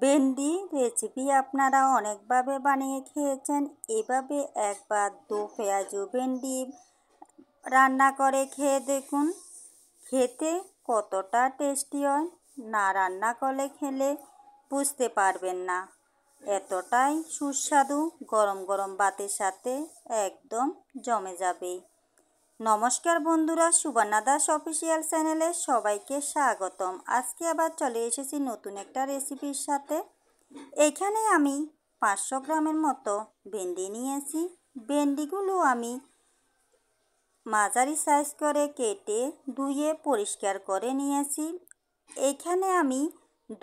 ভেন্ডি রেসিপি আপনারা অনেকভাবে বানিয়ে খেয়েছেন। এভাবে একবার দো পেঁয়াজু ভেন্ডি রান্না করে খেয়ে দেখুন, খেতে কতটা টেস্টি হয়। না রান্না করে খেলে বুঝতে পারবেন না, এতটাই সুস্বাদু। গরম গরম ভাতের সাথে একদম জমে যাবে। নমস্কার বন্ধুরা, সুবর্ণা দাস অফিসিয়াল চ্যানেলে সবাইকে স্বাগতম। আজকে আবার চলে এসেছি নতুন একটা রেসিপির সাথে। এখানে আমি 500 গ্রামের মতো ভেন্ডি নিয়েছি। ভেন্ডিগুলো আমি মাঝারি সাইজ করে কেটে ধুয়ে পরিষ্কার করে নিয়েছি। এখানে আমি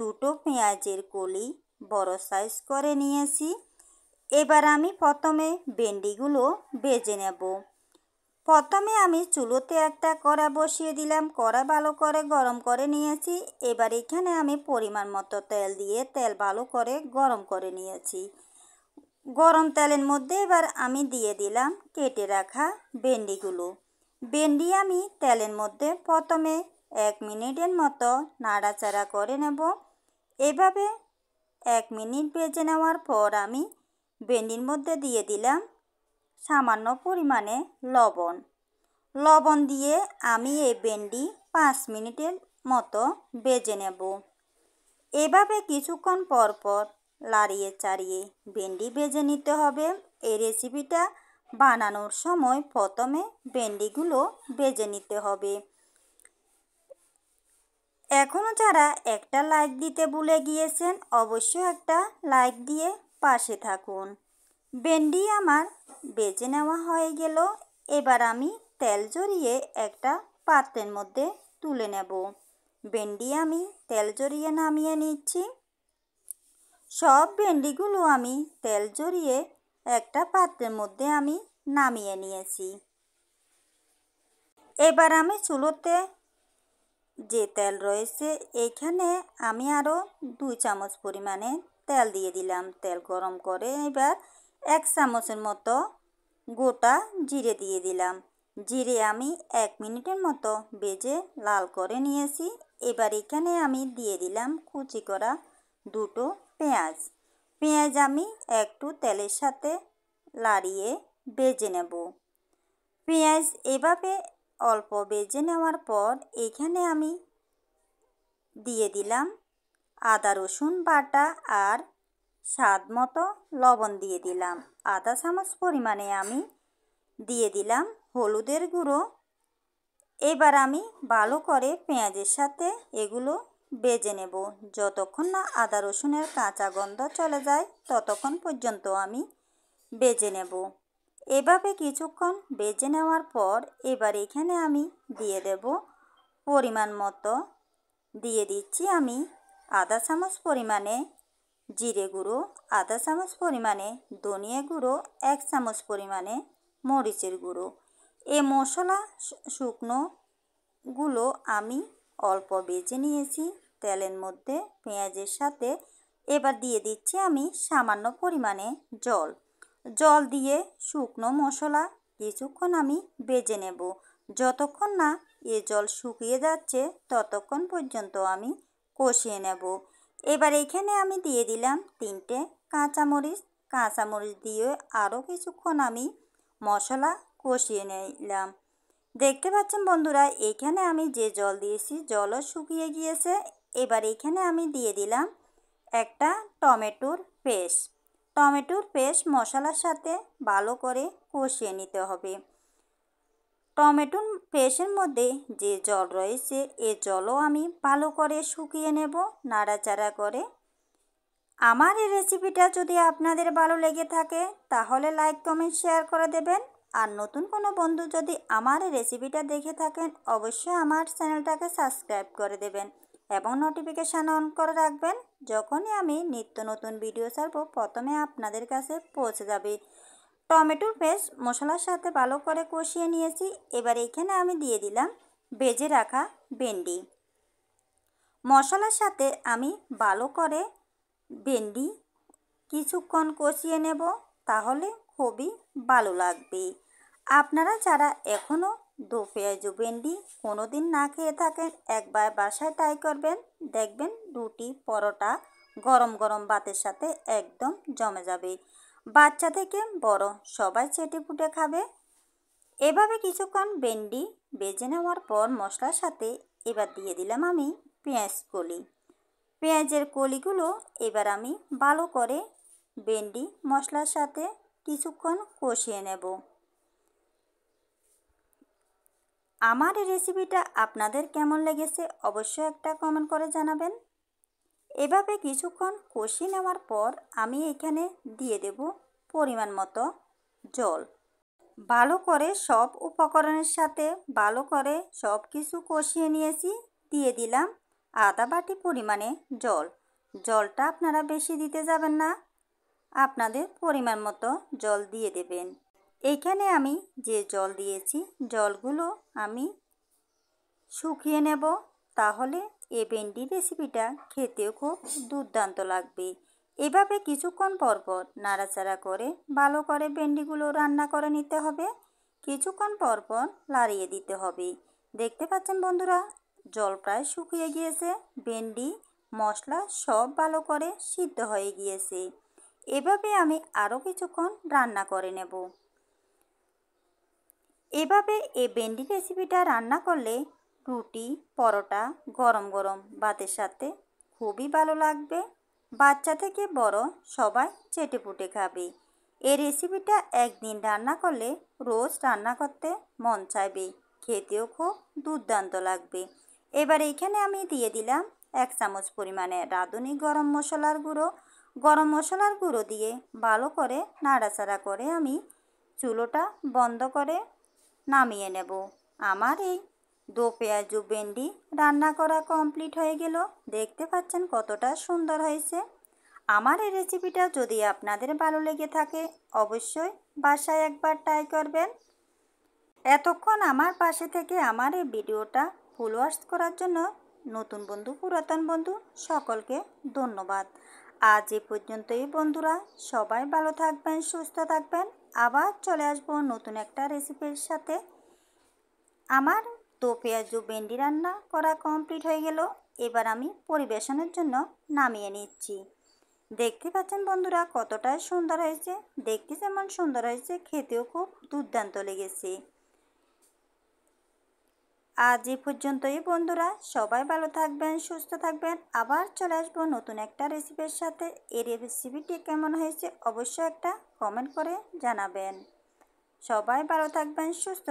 দুটো পেঁয়াজের কলি বড় সাইজ করে নিয়েছি। এবার আমি প্রথমে ভেন্ডিগুলো ভেজে নেব। প্রথমে আমি চুলোতে একটা কড়া বসিয়ে দিলাম। কড়া ভালো করে গরম করে নিয়েছি। এবার এখানে আমি পরিমাণ মতো তেল দিয়ে তেল ভালো করে গরম করে নিয়েছি। গরম তেলের মধ্যে এবার আমি দিয়ে দিলাম কেটে রাখা ভেন্ডিগুলো। ভেন্ডি আমি তেলের মধ্যে প্রথমে 1 মিনিটের মতো নাড়াচাড়া করে নেব। এভাবে 1 মিনিট ভেজে নেওয়ার পর আমি ভেন্ডির মধ্যে দিয়ে দিলাম সামান্য পরিমাণে লবণ দিয়ে আমি এই ভেন্ডি 5 মিনিটের মতো ভেজে নেব। এভাবে কিছুক্ষণ পর পর লাড়িয়ে চাড়িয়ে ভেন্ডি ভেজে নিতে হবে। এই রেসিপিটা বানানোর সময় প্রথমে ভেন্ডিগুলো ভেজে নিতে হবে। এখনও যারা একটা লাইক দিতে ভুলে গিয়েছেন, অবশ্যই একটা লাইক দিয়ে পাশে থাকুন। ভেন্ডি আমার ভেজে নেওয়া হয়ে গেল। এবার আমি তেল ঝরিয়ে একটা পাত্রের মধ্যে তুলে নেব। ভেন্ডি আমি তেল ঝরিয়ে নামিয়ে নিচ্ছি। সব ভেন্ডিগুলো আমি তেল ঝরিয়ে একটা পাত্রের মধ্যে আমি নামিয়ে নিয়েছি। এবার আমি চুলোতে যে তেল রয়েছে এখানে আমি আরও 2 চামচ পরিমাণে তেল দিয়ে দিলাম। তেল গরম করে এবার 1 চামচের মতো গোটা জিরে দিয়ে দিলাম। জিরে আমি 1 মিনিটের মতো ভেজে লাল করে নিয়েছি। এবার এখানে আমি দিয়ে দিলাম কুচি করা দুটো পেঁয়াজ আমি একটু তেলের সাথে লাড়িয়ে ভেজে নেব। পেঁয়াজ এভাবে অল্প ভেজে নেওয়ার পর এখানে আমি দিয়ে দিলাম আদা রসুন বাটা আর স্বাদ মতো লবণ দিয়ে দিলাম। আধা চামচ পরিমাণে আমি দিয়ে দিলাম হলুদের গুঁড়ো। এবার আমি ভালো করে পেঁয়াজের সাথে এগুলো ভেজে নেব। যতক্ষণ না আদা রসুনের কাঁচা গন্ধ চলে যায় ততক্ষণ পর্যন্ত আমি ভেজে নেব। এভাবে কিছুক্ষণ ভেজে নেওয়ার পর এবার এখানে আমি দিয়ে দেব পরিমাণ মতো দিয়ে দিচ্ছি আমি আধা চামচ পরিমাণে জিরে গুঁড়ো, আধা চামচ পরিমাণে ধনিয়া গুঁড়ো, 1 চামচ পরিমাণে মরিচের গুঁড়ো। এই মশলা শুকনোগুলো আমি অল্প ভেজে নিয়েছি তেলের মধ্যে পেঁয়াজের সাথে। এবার দিয়ে দিচ্ছি আমি সামান্য পরিমাণে জল দিয়ে শুকনো মশলা কিছুক্ষণ আমি ভেজে নেব। যতক্ষণ না এ জল শুকিয়ে যাচ্ছে ততক্ষণ পর্যন্ত আমি কষিয়ে নেব। এবার এখানে আমি দিয়ে দিলাম 3টে কাঁচামরিচ দিয়ে আরও কিছুক্ষণ আমি মশলা কষিয়ে নিলাম। দেখতে পাচ্ছেন বন্ধুরা, এখানে আমি যে জল দিয়েছি জলও শুকিয়ে গিয়েছে। এবার এখানে আমি দিয়ে দিলাম একটা টমেটোর পেস্ট মশলার সাথে ভালো করে কষিয়ে নিতে হবে। টমেটোর পেস্টের মধ্যে যে জল রয়েছে এ জলও আমি ভালো করে শুকিয়ে নেব নাড়াচাড়া করে। আমার এই রেসিপিটা যদি আপনাদের ভালো লেগে থাকে তাহলে লাইক কমেন্ট শেয়ার করে দেবেন। আর নতুন কোনো বন্ধু যদি আমার এই রেসিপিটা দেখে থাকেন অবশ্যই আমার চ্যানেলটাকে সাবস্ক্রাইব করে দেবেন এবং নোটিফিকেশান অন করে রাখবেন। যখনই আমি নিত্য নতুন ভিডিও ছাড়ব প্রথমে আপনাদের কাছে পৌঁছে যাবে। টমেটোর পেস্ট মশলার সাথে ভালো করে কষিয়ে নিয়েছি। এবার এখানে আমি দিয়ে দিলাম ভেজে রাখা ভেন্ডি। মশলার সাথে আমি ভালো করে ভেন্ডি কিছুক্ষণ কষিয়ে নেব, তাহলে খুবই ভালো লাগবে। আপনারা যারা এখনও দো পেঁয়াজু ভেন্ডি কোনো দিন না খেয়ে থাকেন একবার বাসায় ট্রাই করবেন, দেখবেন রুটি পরোটা গরম গরম ভাতের সাথে একদম জমে যাবে। বাচ্চা থেকে বড় সবাই চেটেপুটে খাবে। এভাবে কিছুক্ষণ ভেন্ডি ভেজে নেওয়ার পর মশলার সাথে এবার দিয়ে দিলাম আমি পেঁয়াজ কলি। পেঁয়াজের কলিগুলো এবার আমি ভালো করে ভেন্ডি মশলার সাথে কিছুক্ষণ কষিয়ে নেব। আমার এই রেসিপিটা আপনাদের কেমন লেগেছে অবশ্যই একটা কমেন্ট করে জানাবেন। এভাবে কিছুক্ষণ কষিয়ে নেওয়ার পর আমি এখানে দিয়ে দেব পরিমাণ মতো জল। ভালো করে সব উপকরণের সাথে ভালো করে সব কিছু কষিয়ে নিয়েছি। দিয়ে দিলাম আধা বাটি পরিমাণে জল। জলটা আপনারা বেশি দিতে যাবেন না, আপনাদের পরিমাণ মতো জল দিয়ে দেবেন। এইখানে আমি যে জল দিয়েছি জলগুলো আমি শুকিয়ে নেব, তাহলে এই ভেন্ডি রেসিপিটা খেতেও খুব দুর্দান্ত লাগবে। এভাবে কিছুক্ষণ পর পর নাড়াচাড়া করে ভালো করে ভেন্ডিগুলো রান্না করে নিতে হবে। কিছুক্ষণ পর পর লাড়িয়ে দিতে হবে। দেখতে পাচ্ছেন বন্ধুরা, জল প্রায় শুকিয়ে গিয়েছে, ভেন্ডি মশলা সব ভালো করে সিদ্ধ হয়ে গিয়েছে। এভাবে আমি আরও কিছুক্ষণ রান্না করে নেব। এভাবে এই ভেন্ডি রেসিপিটা রান্না করলে রুটি পরোটা গরম গরম ভাতের সাথে খুবই ভালো লাগবে। বাচ্চা থেকে বড় সবাই চেটেপুটে খাবে। এই রেসিপিটা একদিন রান্না করলে রোজ রান্না করতে মন চাইবে, খেতেও খুব দুর্দান্ত লাগবে। এবার এখানে আমি দিয়ে দিলাম 1 চামচ পরিমাণে রাঁধুনি গরম মশলার গুঁড়ো। গরম মশলার গুঁড়ো দিয়ে ভালো করে নাড়াচাড়া করে আমি চুলোটা বন্ধ করে নামিয়ে নেব। আমার এই দো পেঁয়াজু ভেন্ডি রান্না করা কমপ্লিট হয়ে গেল। দেখতে পাচ্ছেন কতটা সুন্দর হয়েছে। আমার এই রেসিপিটা যদি আপনাদের ভালো লেগে থাকে অবশ্যই বাসায় একবার ট্রাই করবেন। এতক্ষণ আমার পাশে থেকে আমার এই ভিডিওটা ফুল ওয়াচ করার জন্য নতুন বন্ধু পুরাতন বন্ধু সকলকে ধন্যবাদ। আজ এ পর্যন্তই বন্ধুরা, সবাই ভালো থাকবেন সুস্থ থাকবেন। আবার চলে আসবো নতুন একটা রেসিপির সাথে। আমার দো পেঁয়াজু ভেন্ডি রান্না করা কমপ্লিট হয়ে গেল। এবার আমি পরিবেশনের জন্য নামিয়ে নিচ্ছি। দেখতে পাচ্ছেন বন্ধুরা কতটা সুন্দর হয়েছে। দেখতে যেমন সুন্দর হয়েছে খেতেও খুব দুর্দান্ত লেগেছে। আজ এ পর্যন্তই বন্ধুরা, সবাই ভালো থাকবেন সুস্থ থাকবেন। আবার চলে আসবো নতুন একটা রেসিপির সাথে। এই রেসিপিটি কেমন হয়েছে অবশ্যই একটা কমেন্ট করে জানাবেন। সবাই ভালো থাকবেন সুস্থ